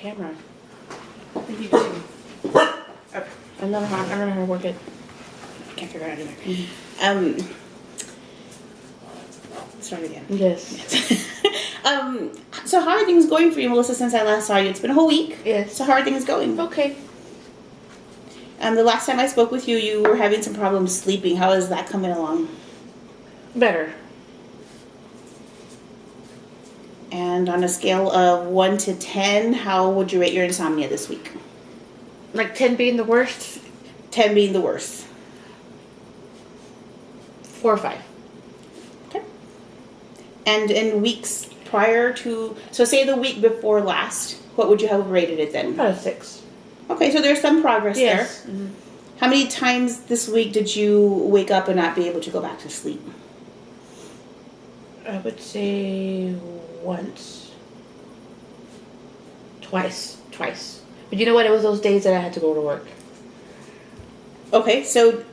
camera. I think you do. I don't know how to work it. I can't figure it out either. Mm-hmm. Start again. Yes. So how are things going for you, Melissa, since I last saw you? It's been a whole week. Yes. So how are things going? Okay. The last time I spoke with you, you were having some problems sleeping. How is that coming along? Better. And on a scale of 1 to 10, how would you rate your insomnia this week? Like 10 being the worst, 10 being the worst. 4 or 5. Okay. And in weeks prior to, so say the week before last, what would you have rated it then? About a 6. Okay, so there's some progress Yes. there. Mm-hmm. How many times this week did you wake up and not be able to go back to sleep? I would say once. Twice. But you know what? It was those days that I had to go to work. Okay, so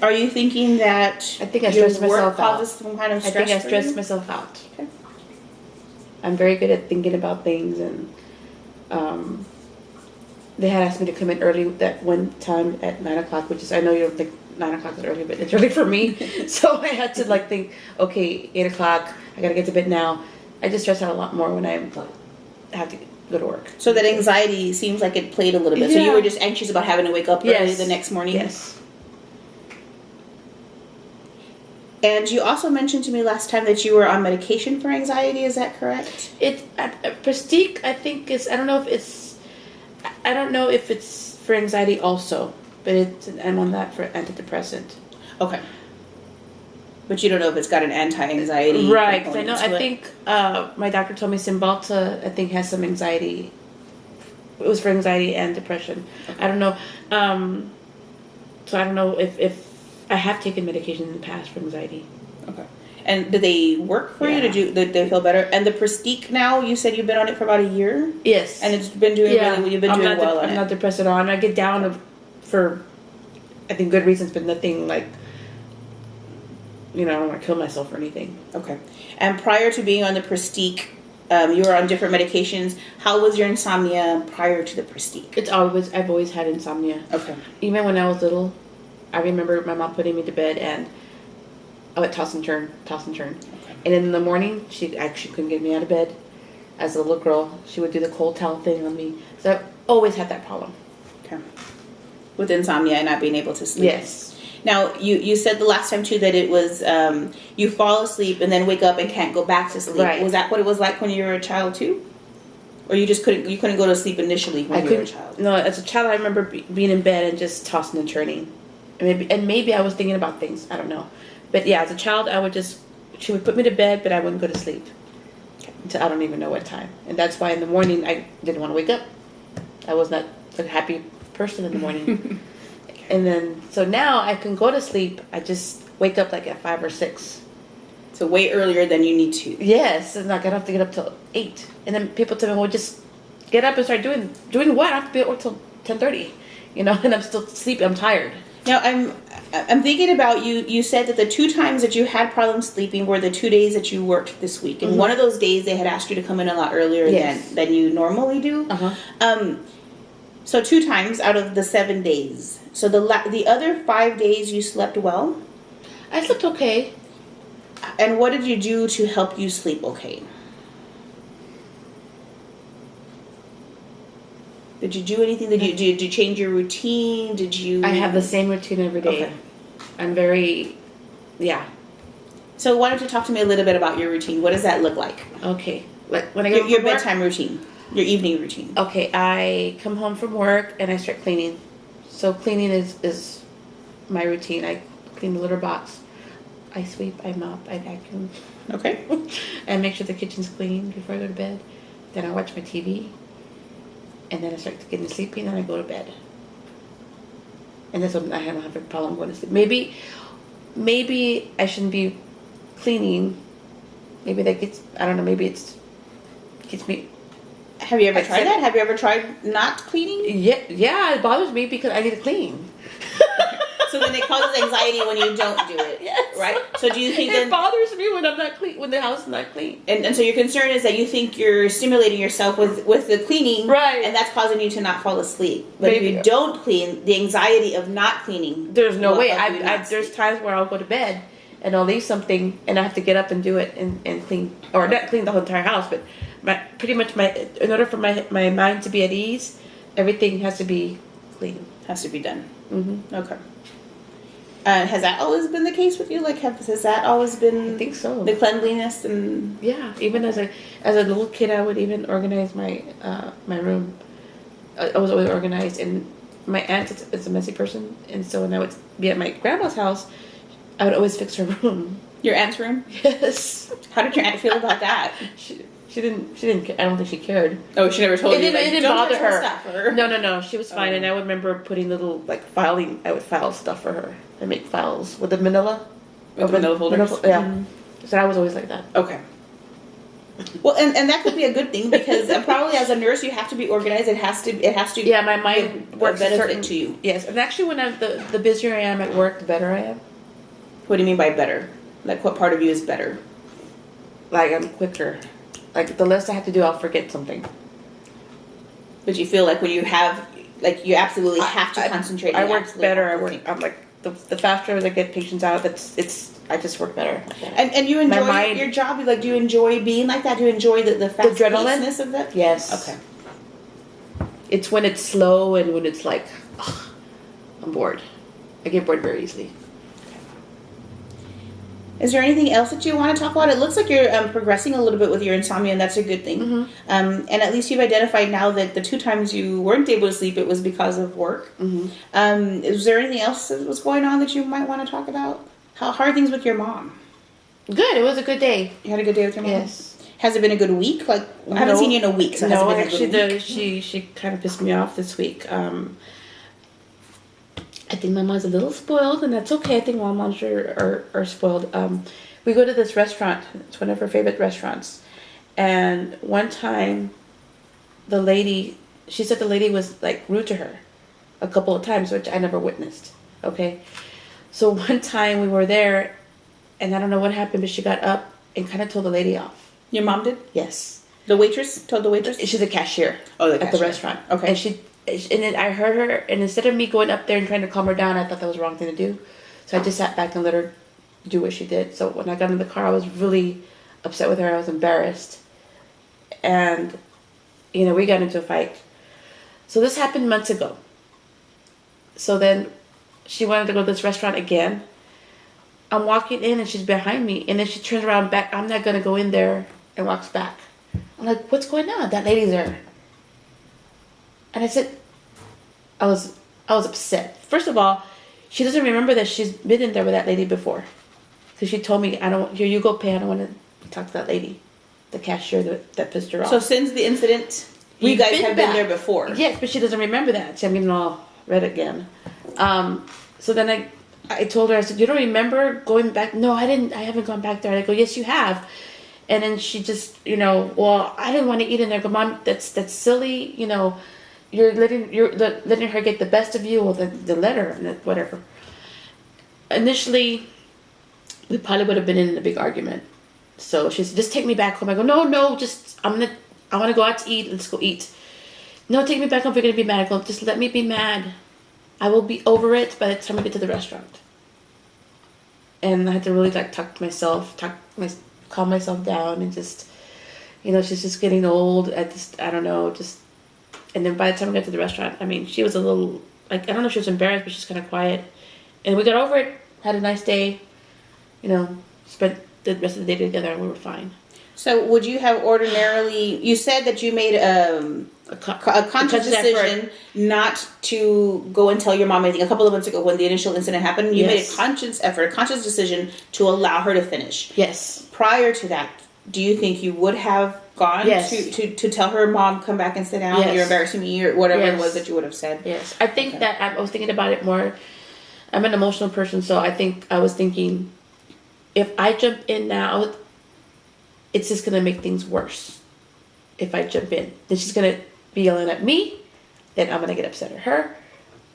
are you thinking that I think I your stressed work myself out. causes some kind of I stress? think I for stressed you? myself out. Okay. I'm very good at thinking about things, and they had asked me to come in early that one time at 9 o'clock, which is, I know you don't think 9 o'clock is early, but it's early for me. So I had to think, okay, 8 o'clock, I gotta get to bed now. I just stress out a lot more when I have to go to work. So that anxiety seems like it played a little bit. So you Yeah. were just anxious about having to wake up early the next morning? Yes. And you also mentioned to me last time that you were on medication for anxiety. Is that correct? Prestique, I think I don't know if it's for anxiety also, but I'm on that for antidepressant. Okay. But you don't know if it's got an anti-anxiety Right, because component to I it? think my doctor told me Cymbalta, I think, has some anxiety. It was for anxiety and depression. I don't know. So I don't know if I have taken medication in the past for anxiety. Okay. And did they work for you? Yeah. Did they feel better? And the Prestique now, you said you've been on it for about a year? Yes. And it's been doing really, you've been doing well on I'm it. not depressed at all. And I get down for, I think, good reasons, but nothing I don't want to kill myself or anything. Okay. And prior to being on the Prestique, you were on different medications. How was your insomnia prior to the Prestique? I've always had insomnia. Okay. Even when I was little, I remember my mom putting me to bed and I would toss and turn. Okay. And in the morning, she actually couldn't get me out of bed. As a little girl, she would do the cold towel thing on me. So I've always had that problem. Okay. With insomnia and not being able to sleep. Yes. Now, you said the last time, too, that it was you fall asleep and then wake up and can't go back to sleep. Right. Was that what it was like when you were a child, too? Or you couldn't go to sleep initially when you were a child? No, as a child, I remember being in bed and just tossing and turning. And maybe I was thinking about things. I don't know. But yeah, as a child, she would put me to bed, but I wouldn't go to sleep. Until I don't even know what time. And that's why in the morning, I didn't want to wake up. I was not a happy person in the morning. And then, so now I can go to sleep. I just wake up at 5 or 6. So way earlier than you need to. Yes, and I don't have to get up till 8. And then people tell me, well, just get up and start doing what? I have to be at work till 10:30. And I'm still sleepy. I'm tired. Now, I'm thinking about you. You said that the 2 times that you had problems sleeping were the 2 days that you worked this week. And one of those days, they had asked you to come in a lot earlier Yes. than you normally do. Uh-huh. So 2 times out of the 7 days. So the other 5 days you slept well? I slept okay. And what did you do to help you sleep okay? Did you do anything? Did you change your routine? Did you... I have the same routine every day. Okay. I'm very, yeah. So why don't you talk to me a little bit about your routine? What does that look like? Okay. Like when I get Your home from work, bedtime routine. Your evening routine. okay, I come home from work and I start cleaning. So cleaning is my routine. I clean the litter box. I sweep, I mop, I vacuum. Okay. And make sure the kitchen's clean before I go to bed. Then I watch my TV. And then I start getting sleepy and then I go to bed. And that's when I don't have a problem going to sleep. Maybe I shouldn't be cleaning. Maybe that gets, I don't know, maybe it gets me. Have you ever tried that? Have you ever tried not cleaning? Yeah, it bothers me because I need to clean. So so then it causes anxiety when you don't do it. Yes. Right? So do you think It then, bothers me when I'm not clean, when the house is not clean. and so your concern is that you think you're stimulating yourself with the cleaning, Right. and that's causing you to not fall asleep. But if Maybe. you don't clean, the anxiety of not cleaning. There's no will way. help you not There's sleep. times where I'll go to bed and I'll leave something and I have to get up and do it and clean, or not clean the whole entire house, but in order for my mind to be at ease, everything has to be clean. Has to be done. Mm-hmm. Okay. Has that always been the case with you? Like, has that always been I think so. the cleanliness and? Yeah, even as a little kid, I would even organize my my room. I was always organized, and my aunt is a messy person, and so when I would be at my grandma's house, I would always fix her room. Your aunt's room? Yes. How did your aunt feel about that? She didn't. I don't think she cared. Oh, she never told It you. didn't Don't bother touch my her. stuff, or? No. She was fine, Oh. and I would remember putting little filing. I would file stuff for her. I make files with the manila. With the manila folders? Yeah. Mhm. So I was always like that. Okay. Well, and that could be a good thing because probably as a nurse you have to be organized. It has to. Yeah, my mind give works a a benefit certain to you. Yes, and actually, when the busier I am at work, the better I am. What do you mean by better? Like, what part of you is better? Like I'm quicker. Like the less I have to do, I'll forget something. But you feel like when you have, like, you absolutely have to concentrate. I and work absolutely better. have I to work. think. I'm like the faster I get patients out. I just work better. And you enjoy mind- your job. Like, do you enjoy being like that? Do you enjoy the fast adrenaline? pacedness of that? Yes. Okay. It's when it's slow and when it's like, ugh, I'm bored. I get bored very easily. Is there anything else that you want to talk about? It looks like you're progressing a little bit with your insomnia, and that's a good thing. Mhm. And at least you've identified now that the 2 times you weren't able to sleep, it was because of work. Mm-hmm. Is there anything else that was going on that you might want to talk about? How are things with your mom? Good. It was a good day. You had a good day with your mom? Yes. Has it been a good week? Like, I haven't No. seen you in a week, so has it No, been a actually, good week? she kind of pissed me off this week. I think my mom's a little spoiled, and that's okay. I think all moms are spoiled. We go to this restaurant. It's one of her favorite restaurants. And one time, she said the lady was like rude to her a couple of times, which I never witnessed. Okay. So one time we were there, and I don't know what happened, but she got up and kind of told the lady off. Your mom did? Yes. The waitress told the waitress? She's a cashier. Oh, the at the cashier. restaurant. Okay. And then I heard her, and instead of me going up there and trying to calm her down, I thought that was the wrong thing to do. So I just sat back and let her do what she did. So when I got in the car, I was really upset with her. I was embarrassed. And, we got into a fight. So this happened months ago. So then she wanted to go to this restaurant again. I'm walking in and she's behind me. And then she turns around back. I'm not going to go in there, and walks back. I'm like, what's going on? That lady's there. And I said, I was upset. First of all, she doesn't remember that she's been in there with that lady before. Because she told me, here you go, pay. I don't want to talk to that lady. The cashier that pissed her off. So since the incident, you We've guys been have been back. there before? Yes, but she doesn't remember that. See, I'm getting all red again. So then I told her, I said, you don't remember going back? No, I didn't. I haven't gone back there. I go, yes, you have. And then she just, well, I didn't want to eat in there. Go, Mom, that's silly. You're letting her get the best of you, or the letter, and whatever. Initially, we probably would have been in a big argument. So she said, just take me back home. I go, no, I want to go out to eat. Let's go eat. No, take me back home if you're going to be mad. I go, just let me be mad. I will be over it by the time we get to the restaurant. And I had to really calm myself down, and just, she's just getting old. I don't know, and then by the time we got to the restaurant, she was a little, I don't know if she was embarrassed, but she's kind of quiet. And we got over it, had a nice day, spent the rest of the day together, and we were fine. So would you have ordinarily, you said that you made a conscious decision not to go and tell your mom anything. A couple of months ago when the initial incident happened, you made a conscious effort, a conscious decision to allow her to finish. Yes. Prior to that, do you think you would have gone to tell her, Mom, come back and sit down, Yes. you're embarrassing me, or whatever it Yes. was that you would have said? Yes. I think that I was thinking about it more. I'm an emotional person, so I think I was thinking, if I jump in now, it's just going to make things worse. If I jump in, then she's going to be yelling at me, then I'm going to get upset at her.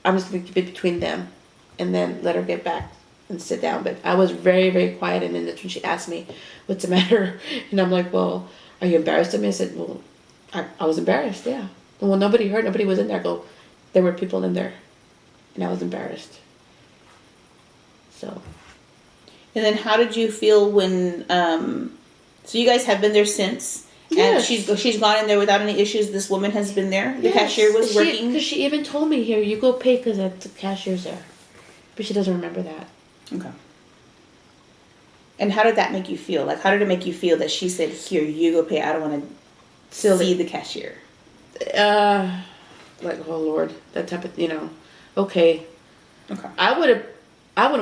I'm just going to keep it between them. and then let her get back and sit down. But I was very, very quiet, and then that's when she asked me, "What's the matter?" And I'm like, "Well, are you embarrassed of me?" I said, "Well, I was embarrassed, yeah." Well, nobody heard, nobody was in there. I go, there were people in there, and I was embarrassed. So. And then how did you feel when, so you guys have been there since, Yes. and she's gone in there without any issues. This woman has been there. The cashier was working. Because she even told me, "Here, you go pay because the cashier's there," but she doesn't remember that. Okay. And how did that make you feel? Like, how did it make you feel that she said, "Here, you go pay. I don't want to see the cashier." Like, oh Lord, that type of, okay. Okay. I would have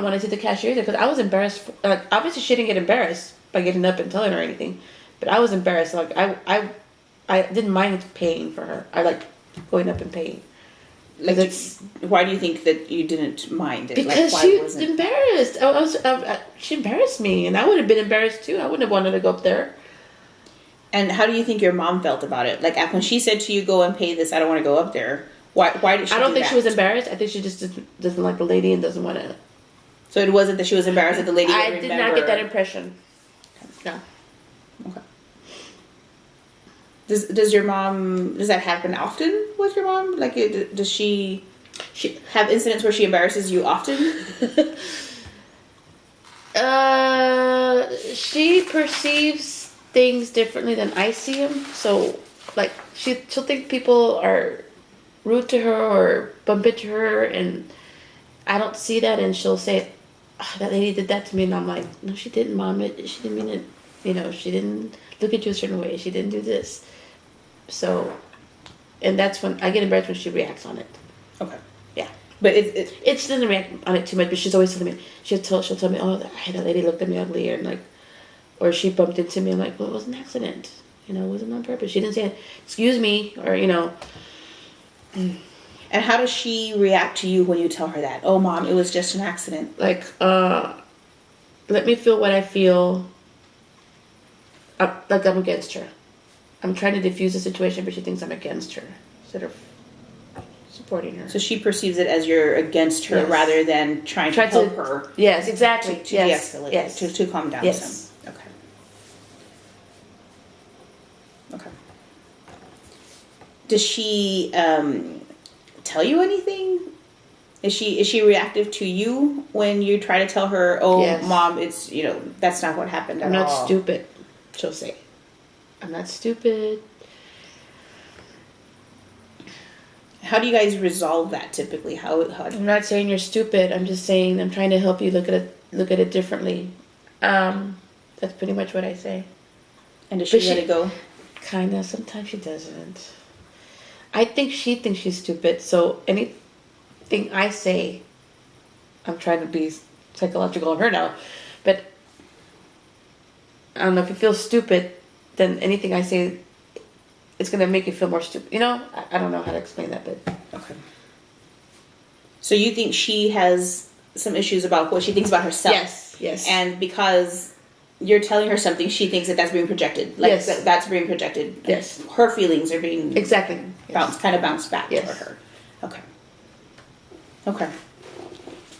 wanted to see the cashier there because I was embarrassed. Obviously, she didn't get embarrassed by getting up and telling her anything, but I was embarrassed. Like I didn't mind paying for her. I like going up and paying. Like, why do you think that you didn't mind it? Because like, she was embarrassed. She embarrassed me, and I would have been embarrassed too. I wouldn't have wanted to go up there. And how do you think your mom felt about it? Like, when she said to you, "Go and pay this," I don't want to go up there. Why did she? I don't think that? she was embarrassed. I think she just doesn't like the lady and doesn't want to. So it wasn't that she was embarrassed that the lady. I did not get that impression. No. Okay. Does your mom? Does that happen often with your mom? Like, does she have incidents where she embarrasses you often? She perceives things differently than I see them. So, like, she'll think people are rude to her or bump into her, and I don't see that, and she'll say, "Oh, that lady did that to me," and I'm like, "No, she didn't, Mom. She didn't mean it. She didn't look at you a certain way. She didn't do this." So, and that's when I get embarrassed when she reacts on it. Okay. Yeah. But it She doesn't react on it too much, but she's always telling me, she'll tell me, "Oh, that lady looked at me ugly," and like, or she bumped into me. I'm like, "Well, it was an accident. It wasn't on purpose." She didn't say, "Excuse me," or And how does she react to you when you tell her that? "Oh, Mom, it was just an accident." like, let me feel what I feel. Like I'm against her. I'm trying to diffuse the situation, but she thinks I'm against her instead of supporting her. So she perceives it as you're against her Yes. rather than trying to help her. Yes, exactly. To Yes. de-escalate. Yes. To calm down Yes. some. Okay. Okay. Does she tell you anything? Is she reactive to you when you try to tell her, "Oh, Yes. Mom, it's that's not what happened at I'm not all." stupid. She'll say, "I'm not stupid." How do you guys resolve that typically? How I'm not saying you're stupid. I'm just saying I'm trying to help you look at it differently. That's pretty much what I say. and does she But let it go? Kinda. Sometimes she doesn't. I think she thinks she's stupid. So anything I say, I'm trying to be psychological on her now, but I don't know if you feel stupid, then anything I say, it's gonna make you feel more stupid. I don't know how to explain that, but Okay. So you think she has some issues about what she thinks about herself? yes, And because you're telling her something, she thinks that that's being projected. Like, Yes. that's being projected. Yes. Her feelings are being exactly. Yes. bounced back Yes. to her. Okay. Okay.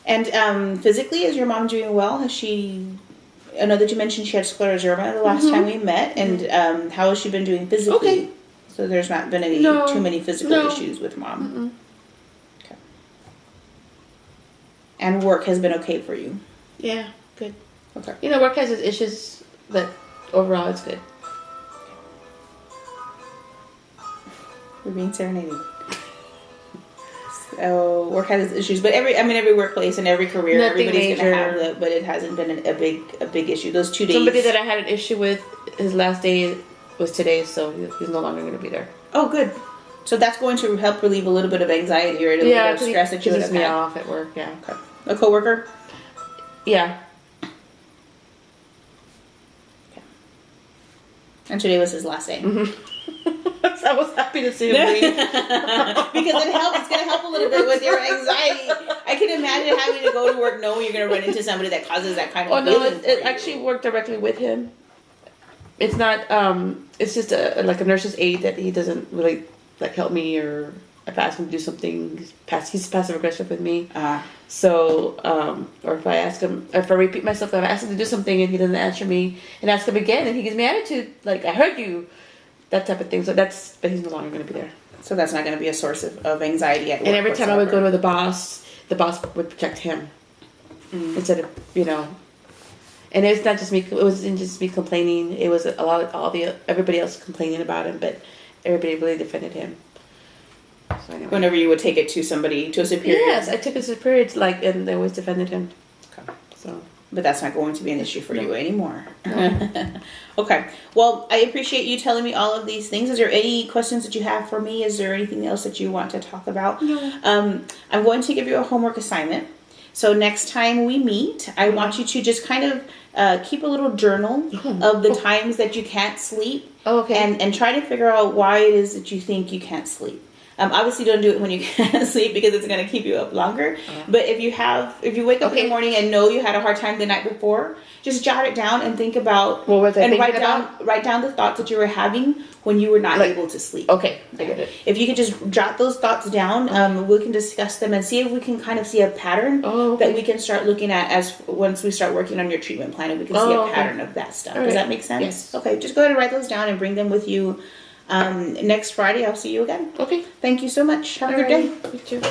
And physically, is your mom doing well? Has she? I know that you mentioned she had scleroderma the last time we met, and how has she been doing physically? Okay. So there's not been any too many physical issues with Mom. Okay. And work has been okay for you. Yeah, good. Okay. Work has its issues, but overall it's good. We're being serenaded. So work has its issues, but every workplace and every career, Nothing everybody's gonna major. have that, but it hasn't been a big issue. Those 2 days. Somebody that I had an issue with, his last day was today, so he's no longer going to be there. Oh, good. So that's going to help relieve a little bit of anxiety or a little bit of stress that you would have me had. off at work. Yeah. Okay. A coworker. Yeah. And today was his last day. So I was happy to see him leave. Because it helps. It's going to help a little bit with your anxiety. I can imagine having to go to work knowing you're going to run into somebody that causes that kind of Oh no, feeling for it you. actually worked directly with him. It's not. It's just like a nurse's aide that he doesn't really like help me or if I ask him to do something, he's passive aggressive with me. Uh, So, or if I ask him, if I repeat myself, if I ask him to do something and he doesn't answer me, and ask him again, and he gives me attitude, like, I heard you, that type of thing. So but he's no longer going to be there. so that's not going to be a source of anxiety at work. And every time I would go whatsoever. to the boss would protect him instead of, and it's not just me, it wasn't just me complaining, it was a lot of everybody else complaining about him, but everybody really defended him. So anyway. Whenever you would take it to somebody, to a superior. Yes, I took a superior, and they always defended him. Okay. So. But that's not going to be an issue for you anymore. Okay. Well, I appreciate you telling me all of these things. Is there any questions that you have for me? Is there anything else that you want to talk about? No. I'm going to give you a homework assignment. So next time we meet, I want you to just kind of keep a little journal of the times that you can't sleep. Oh, okay. And try to figure out why it is that you think you can't sleep. Obviously, don't do it when you can't sleep because it's going to keep you up longer. But if you wake up in the morning and know you had a hard time the night before, just jot it down and think about. What was I thinking write down the thoughts that you were having when you were not able to sleep. Okay, I get it. If you could just jot those thoughts down, we can discuss them and see if we can kind of see a pattern that we can start looking at once we start working on your treatment plan, and we can see a pattern of that stuff. Does that make sense? Yes. Okay, just go ahead and write those down and bring them with you. Next Friday, I'll see you again. Okay. Thank you so much. Have a good day. You too.